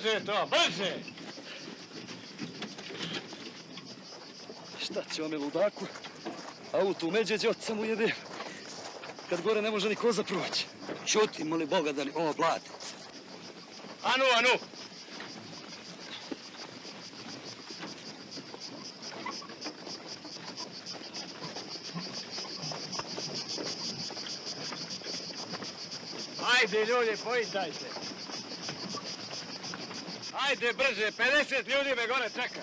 brže to, brže! Šta će ome ludaku? Auto u Međeđe oca mu jebe. Kad gore ne može ni koza proći. Čuti, moli Boga da ovo blate. Anu, Anu! Ajde, ljudi, pojitajte. Ajde, brže, 50 ljudi me gore čeka.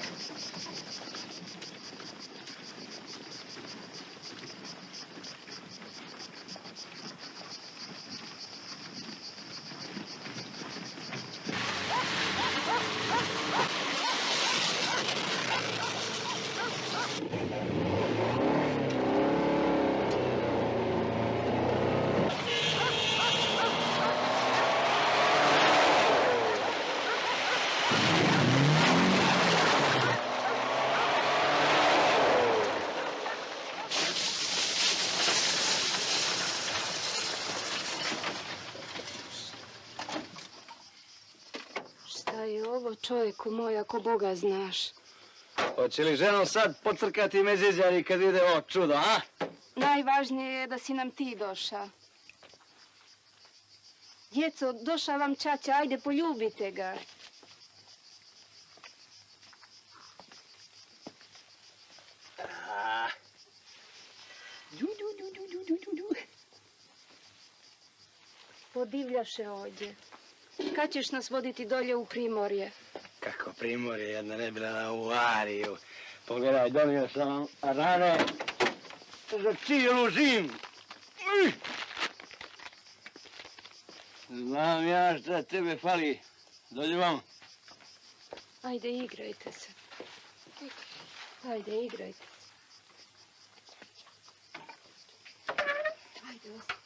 Šta je ovo, čovjeku moj, ako Boga znaš? Hoće li ženom sad pocrkati Međeđari kad ide ovo čudo, a? Najvažnije je da si nam ti došao. Djeco, došao vam čača, ajde poljubite ga. Podivljaše ovdje. Kad ćeš nas voditi dolje u Primorje? Kako Primorje, jedna ne bila na Uvariju. Pogledaj, donio sam vam rane za cijelu zimu. Znam ja šta tebe fali. Dođi vam. Ajde, igrajte se. Ajde, igrajte se. Ajde, ostavi.